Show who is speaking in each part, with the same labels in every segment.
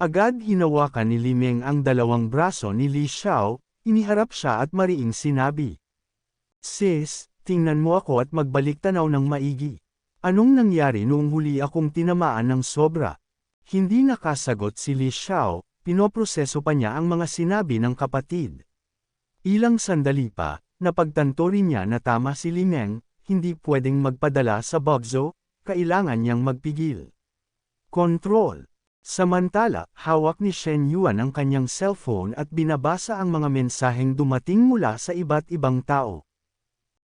Speaker 1: Agad hinawakan ni Li Meng ang dalawang braso ni Li Xiao, iniharap siya at mariing sinabi. Sis, tingnan mo ako at magbalik tanaw ng maigi. Anong nangyari noong huli akong tinamaan ng sobra? Hindi nakasagot si Li Xiao, pinoproseso pa niya ang mga sinabi ng kapatid. Ilang sandali pa, napagtanto rin niya na tama si Li Meng, hindi pwedeng magpadala sa Bogzo, kailangan niyang magpigil. Control. Samantala, hawak ni Shen Yuan ang kanyang cellphone at binabasa ang mga mensaheng dumating mula sa iba't ibang tao.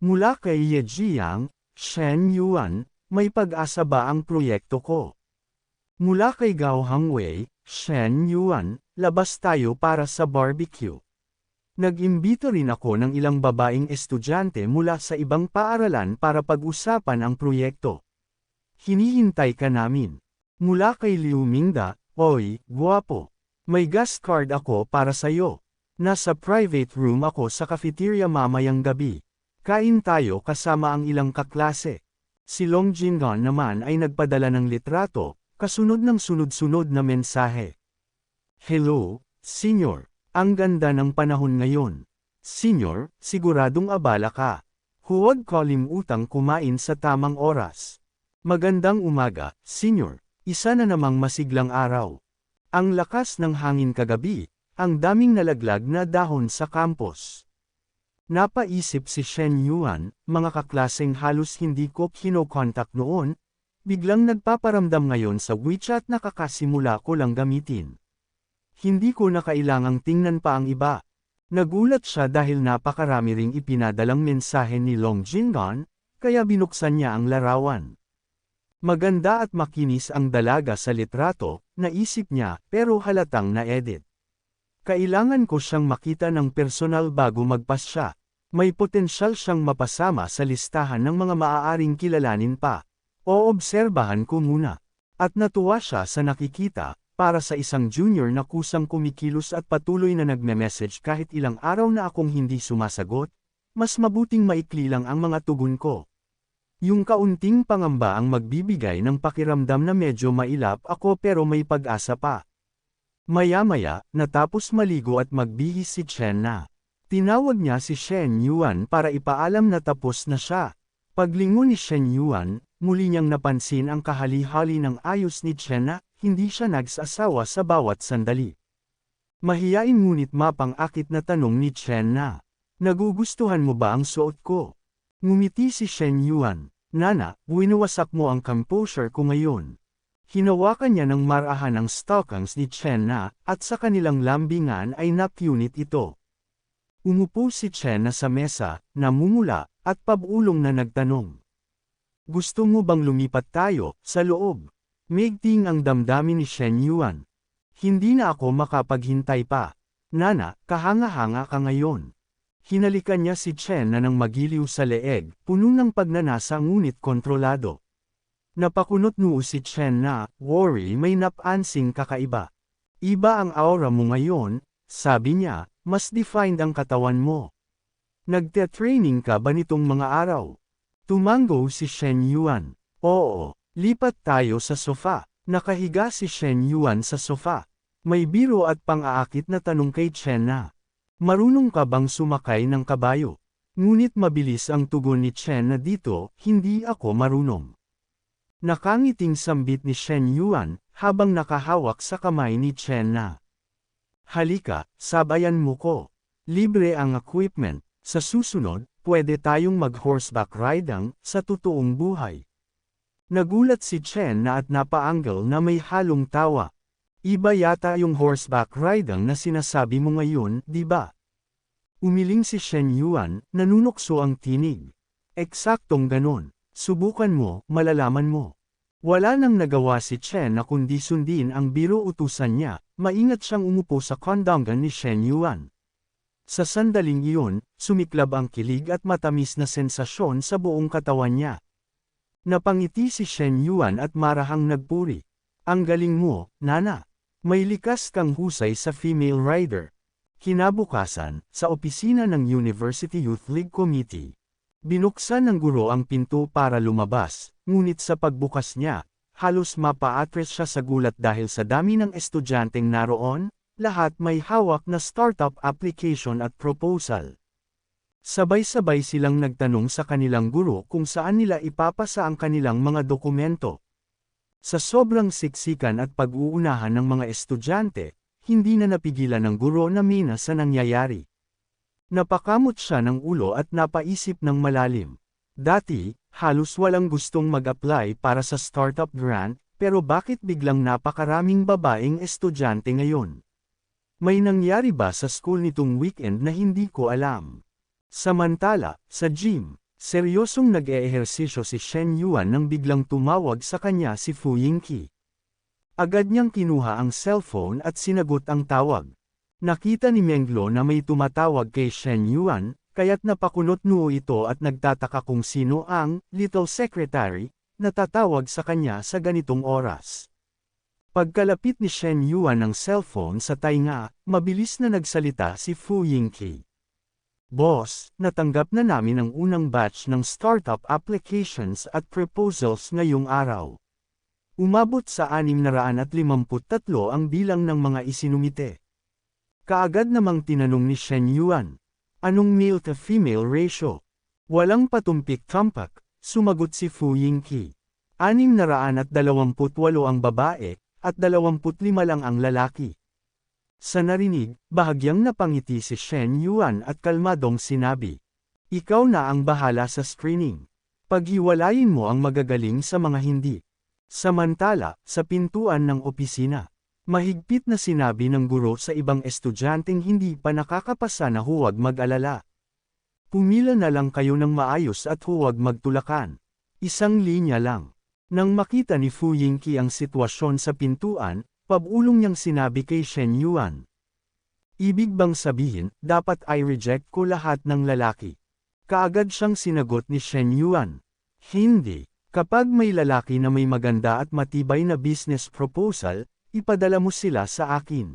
Speaker 1: Mula kay Ye Jiang, Shen Yuan, may pag-asa ba ang proyekto ko? Mula kay Gao Hangwei, Shen Yuan, labas tayo para sa barbecue. Nag-imbito rin ako ng ilang babaeng estudyante mula sa ibang paaralan para pag-usapan ang proyekto. Hinihintay ka namin. Mula kay Liu Mingda, Oy, guwapo. May guest card ako para sa'yo. Nasa private room ako sa cafeteria mamayang gabi. Kain tayo kasama ang ilang kaklase. Si Long Jinggan naman ay nagpadala ng litrato, kasunod ng sunod-sunod na mensahe. Hello, Senyor. Ang ganda ng panahon ngayon. Senyor, siguradong abala ka. Huwag kalimutang kumain sa tamang oras. Magandang umaga, Senyor. Isa na namang masiglang araw. Ang lakas ng hangin kagabi, ang daming nalaglag na dahon sa campus. Napaisip si Shen Yuan, mga kaklaseng halos hindi ko kinokontak noon, biglang nagpaparamdam ngayon sa WeChat na kakasimula ko lang gamitin. Hindi ko na kailangang tingnan pa ang iba. Nagulat siya dahil napakarami ring ipinadalang mensahe ni Long Jinggan, kaya binuksan niya ang larawan. Maganda at makinis ang dalaga sa litrato, naisip niya, pero halatang na-edit. Kailangan ko siyang makita ng personal bago magpasya. May potensyal siyang mapasama sa listahan ng mga maaaring kilalanin pa. Oobserbahan ko muna. At natuwa siya sa nakikita, para sa isang junior na kusang kumikilos at patuloy na nagme-message kahit ilang araw na akong hindi sumasagot, mas mabuting maikli lang ang mga tugon ko. Yung kaunting pangamba ang magbibigay ng pakiramdam na medyo mailap ako pero may pag-asa pa. Maya-maya, natapos maligo at magbihis si Chen na. Tinawag niya si Shen Yuan para ipaalam na tapos na siya. Paglingon ni Shen Yuan, muli niyang napansin ang kahali-hali ng ayos ni Chen na, hindi siya nagsasawa sa bawat sandali. Mahiyain ngunit mapang-akit na tanong ni Chen na, nagugustuhan mo ba ang suot ko? Ngumiti si Shen Yuan, Nana, winawasak mo ang composure ko ngayon. Hinawakan niya ng marahan ang stockings ni Chen na, at sa kanilang lambingan ay napunit ito. Umupo si Chen na sa mesa, namumula, at pabulong na nagtanong. Gusto mo bang lumipat tayo, sa loob? Maigting ang damdamin ni Shen Yuan. Hindi na ako makapaghintay pa. Nana, kahanga-hanga ka ngayon. Hinalikan niya si Chen na nang magiliw sa leeg, puno ng pagnanasa ngunit kontrolado. Napakunot noo si Chen na, worry may napansing kakaiba. Iba ang aura mo ngayon, sabi niya, mas defined ang katawan mo. Nagte-training ka ba nitong mga araw? Tumango si Shen Yuan. Oo, lipat tayo sa sofa. Nakahiga si Shen Yuan sa sofa. May biro at pang-aakit na tanong kay Chen na. Marunong ka bang sumakay ng kabayo? Ngunit mabilis ang tugon ni Chen na dito, hindi ako marunong. Nakangiting sambit ni Shen Yuan, habang nakahawak sa kamay ni Chen na. Halika, sabayan mo ko. Libre ang equipment. Sa susunod, pwede tayong mag-horseback riding, sa totoong buhay. Nagulat si Chen na at napaangal na may halong tawa. Iba yata yung horseback riding na sinasabi mo ngayon, di ba? Umiling si Shen Yuan, nanunokso ang tinig. Eksaktong ganon. Subukan mo, malalaman mo. Wala nang nagawa si Chen na kundi sundin ang biro utusan niya, maingat siyang umupo sa kondongan ni Shen Yuan. Sa sandaling iyon, sumiklab ang kilig at matamis na sensasyon sa buong katawan niya. Napangiti si Shen Yuan at marahang nagpuri. Ang galing mo, Nana. May likas kang husay sa female rider. Kinabukasan, sa opisina ng University Youth League Committee. Binuksan ng guro ang pinto para lumabas, ngunit sa pagbukas niya, halos mapa-atras siya sa gulat dahil sa dami ng estudyanteng naroon, lahat may hawak na startup application at proposal. Sabay-sabay silang nagtanong sa kanilang guro kung saan nila ipapasa ang kanilang mga dokumento. Sa sobrang siksikan at pag-uunahan ng mga estudyante, hindi na napigilan ng guro na mina sa nangyayari. Napakamot siya ng ulo at napaisip ng malalim. Dati, halos walang gustong mag-apply para sa startup grant, pero bakit biglang napakaraming babaeng estudyante ngayon? May nangyari ba sa school nitong weekend na hindi ko alam? Samantala, sa gym, seryosong nag-eehersisyo si Shen Yuan nang biglang tumawag sa kanya si Fu Yingqi. Agad niyang kinuha ang cellphone at sinagot ang tawag. Nakita ni Menglo na may tumatawag kay Shen Yuan, kaya't napakunot noo ito at nagtataka kung sino ang little secretary na tatawag sa kanya sa ganitong oras. Pagkalapit ni Shen Yuan ng cellphone sa tainga, mabilis na nagsalita si Fu Yingqi. Boss, natanggap na namin ang unang batch ng startup applications at proposals ngayong araw. Umabot sa 653 ang bilang ng mga isinumite. Kaagad namang tinanong ni Shen Yuan, anong male to female ratio? Walang patumpik-tampak, sumagot si Fu Yingqi. 628 ang babae, at 25 lang ang lalaki. Sa narinig, bahagyang napangiti si Shen Yuan at kalmadong sinabi, ikaw na ang bahala sa screening. Paghiwalayin mo ang magagaling sa mga hindi. Samantala, sa pintuan ng opisina, mahigpit na sinabi ng guro sa ibang estudyanteng hindi pa nakakapasa na huwag mag-alala. Pumila na lang kayo ng maayos at huwag magtulakan. Isang linya lang. Nang makita ni Fu Yingqi ang sitwasyon sa pintuan, pabulong niyang sinabi kay Shen Yuan. Ibig bang sabihin, dapat i-reject ko lahat ng lalaki? Kaagad siyang sinagot ni Shen Yuan. Hindi, kapag may lalaki na may maganda at matibay na business proposal, ipadala mo sila sa akin.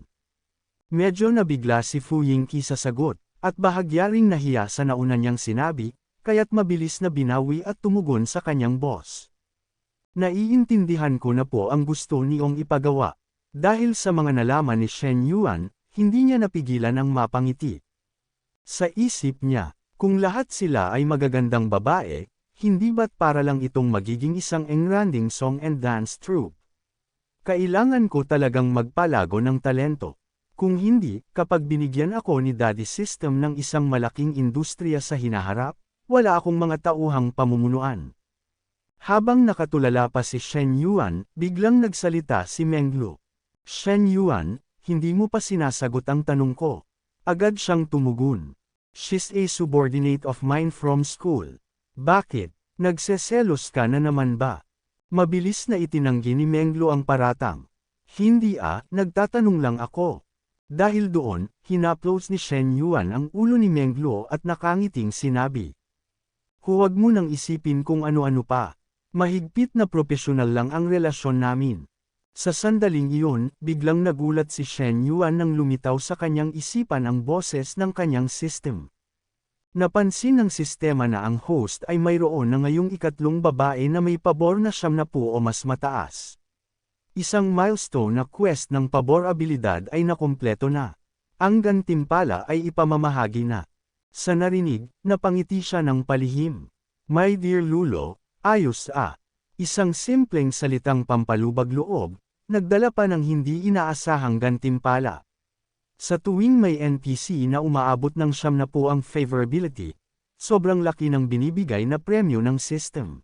Speaker 1: Medyo nabigla si Fu Yingqi sa sagot, at bahagya ring nahiya sa nauna niyang sinabi, kaya't mabilis na binawi at tumugon sa kanyang boss. Naiintindihan ko na po ang gusto niyong ipagawa. Dahil sa mga nalaman ni Shen Yuan, hindi niya napigilan ang mapangiti. Sa isip niya, kung lahat sila ay magagandang babae, hindi ba't para lang itong magiging isang engranding song and dance troupe? Kailangan ko talagang magpalago ng talento. Kung hindi, kapag binigyan ako ni Daddy System ng isang malaking industriya sa hinaharap, wala akong mga tauhang pamumunuan. Habang nakatulala pa si Shen Yuan, biglang nagsalita si Menglo. Shen Yuan, hindi mo pa sinasagot ang tanong ko. Agad siyang tumugon. She's a subordinate of mine from school. Bakit? Nagseselos ka na naman ba? Mabilis na itinanggi ni Menglo ang paratang. Hindi nagtatanong lang ako. Dahil doon, hinaplos ni Shen Yuan ang ulo ni Menglo at nakangiting sinabi. Huwag mo nang isipin kung ano-ano pa. Mahigpit na profesional lang ang relasyon namin. Sa sandaling iyon, biglang nagulat si Shen Yuan nang lumitaw sa kanyang isipan ang boses ng kanyang system. Napansin ng sistema na ang host ay mayroon na ngayong ikatlong babae na may pabor na 70 o mas mataas. Isang milestone na quest ng pabor abilidad ay nakumpleto na. Ang gantimpala ay ipamamahagi na. Sa narinig, napangiti siya ng palihim. My dear Lulo, ayos Isang simpleng salitang pampalubag loob, nagdala pa ng hindi inaasahang gantimpala. Sa tuwing may NPC na umaabot ng 70 ang favorability, sobrang laki ng binibigay na premyo ng system.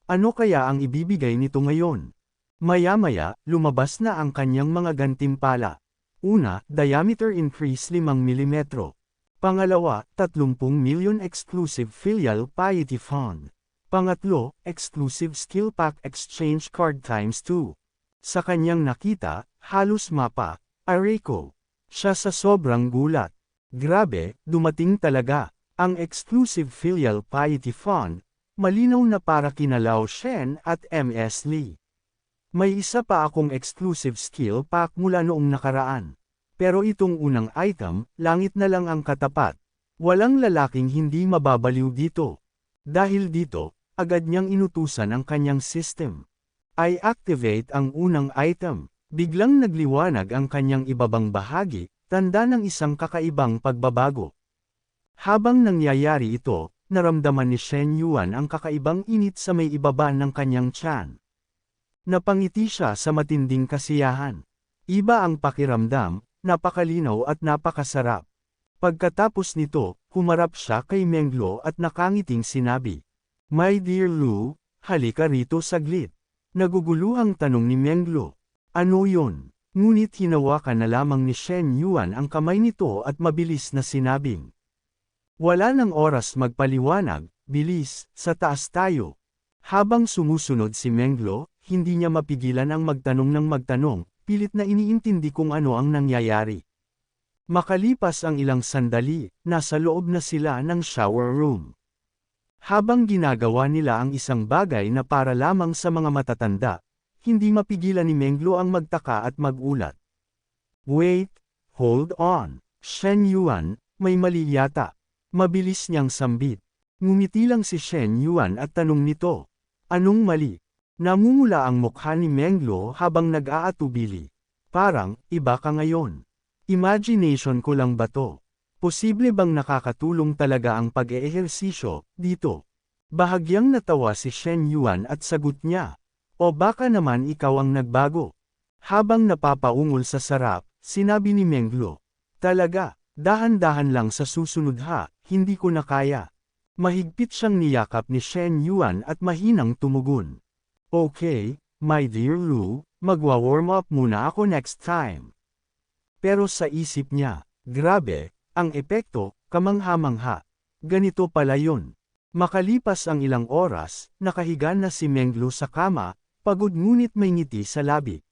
Speaker 1: Ano kaya ang ibibigay nito ngayon? Maya-maya, lumabas na ang kanyang mga gantimpala. Una, diameter increase 5 mm. Pangalawa, 30 million exclusive filial piety fund. Pangatlo, exclusive skill pack exchange card ×2. Sa kanyang nakita, halos mapa, Areco. Siya sa sobrang gulat. Grabe, dumating talaga. Ang exclusive filial piety fund, malinaw na para kina Lao Shen at MS Lee. May isa pa akong exclusive skill pack mula noong nakaraan. Pero itong unang item, langit na lang ang katapat. Walang lalaking hindi mababaliw dito. Dahil dito, agad niyang inutusan ang kanyang system. I activate ang unang item. Biglang nagliwanag ang kanyang ibabang bahagi, tanda ng isang kakaibang pagbabago. Habang nangyayari ito, naramdaman ni Shen Yuan ang kakaibang init sa may ibaba ng kanyang tiyan. Napangiti siya sa matinding kasiyahan. Iba ang pakiramdam, napakalinaw at napakasarap. Pagkatapos nito, humarap siya kay Menglo at nakangiting sinabi, "My dear Lu, halika rito saglit." Naguguluhang tanong ni Menglo, "Ano yon?" Ngunit hinawakan na lamang ni Shen Yuan ang kamay nito at mabilis na sinabing, "Wala nang oras magpaliwanag, bilis, sa taas tayo." Habang sumusunod si Menglo, hindi niya mapigilan ang magtanong ng magtanong, pilit na iniintindi kung ano ang nangyayari. Makalipas ang ilang sandali, nasa loob na sila ng shower room. Habang ginagawa nila ang isang bagay na para lamang sa mga matatanda, hindi mapigilan ni Menglo ang magtaka at magulat. "Wait, hold on, Shen Yuan, may mali yata." Mabilis niyang sambit. Ngumiti lang si Shen Yuan at tanong nito, "Anong mali?" Namumula ang mukha ni Menglo habang nag-aatubili. "Parang, iba ka ngayon. Imagination ko lang ba to? Posible bang nakakatulong talaga ang pag-eehersisyo dito?" Bahagyang natawa si Shen Yuan at sagot niya, "O baka naman ikaw ang nagbago." Habang napapaungol sa sarap, sinabi ni Menglo, "Talaga, dahan-dahan lang sa susunod ha, hindi ko na kaya." Mahigpit siyang niyakap ni Shen Yuan at mahinang tumugon, "Okay, my dear Lu, magwa-warm up muna ako next time." Pero sa isip niya, grabe, ang epekto, kamangha-mangha. Ganito pala yun. Makalipas ang ilang oras, nakahiga na si Menglo sa kama, pagod ngunit may ngiti sa labi.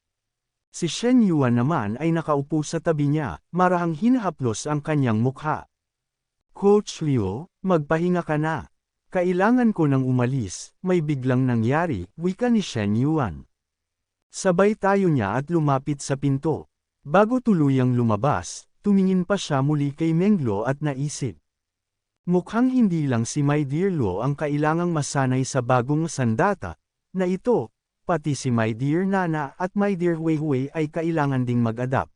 Speaker 1: Si Shen Yuan naman ay nakaupo sa tabi niya, marahang hinahaplos ang kanyang mukha. "Coach Liu, magpahinga ka na. Kailangan ko nang umalis," may biglang nangyari, wika ni Shen Yuan. Sabay tayo niya at lumapit sa pinto. Bago tuluyang lumabas, tumingin pa siya muli kay Menglo at naisip. Mukhang hindi lang si My Dear Lu ang kailangang masanay sa bagong sandata, na ito, pati si My Dear Nana at My Dear Weiwei ay kailangan ding mag-adapt.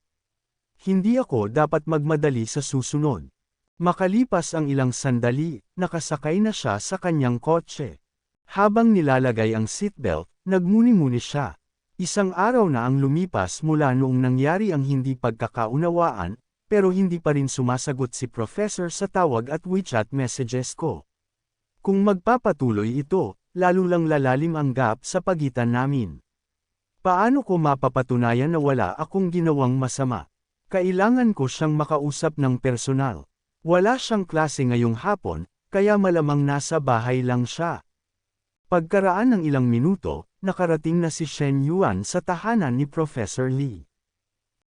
Speaker 1: Hindi ako dapat magmadali sa susunod. Makalipas ang ilang sandali, nakasakay na siya sa kanyang kotse. Habang nilalagay ang seatbelt, nagmuni-muni siya. Isang araw na ang lumipas mula noong nangyari ang hindi pagkakaunawaan, pero hindi pa rin sumasagot si Professor sa tawag at WeChat messages ko. Kung magpapatuloy ito, lalo lang lalalim ang gap sa pagitan namin. Paano ko mapapatunayan na wala akong ginawang masama? Kailangan ko siyang makausap ng personal. Wala siyang klase ngayong hapon, kaya malamang nasa bahay lang siya. Pagkaraan ng ilang minuto, nakarating na si Shen Yuan sa tahanan ni Professor Lee.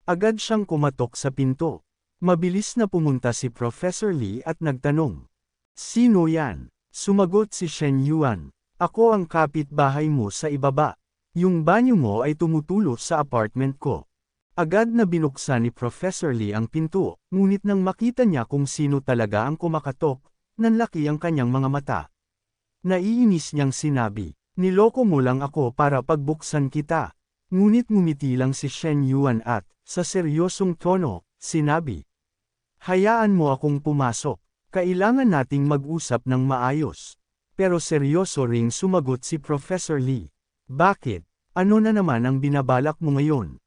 Speaker 1: Agad siyang kumatok sa pinto. Mabilis na pumunta si Professor Lee at nagtanong, "Sino yan?" Sumagot si Shen Yuan, "Ako ang kapitbahay mo sa ibaba. Yung banyo mo ay tumutulo sa apartment ko." Agad na binuksan ni Professor Lee ang pinto, ngunit nang makita niya kung sino talaga ang kumakatok, nanlaki ang kanyang mga mata. Naiinis niyang sinabi, "Niloko mo lang ako para pagbuksan kita." Ngunit ngumiti lang si Shen Yuan at, sa seryosong tono, sinabi, "Hayaan mo akong pumasok. Kailangan nating mag-usap ng maayos." Pero seryoso ring sumagot si Professor Lee, "Bakit? Ano na naman ang binabalak mo ngayon?"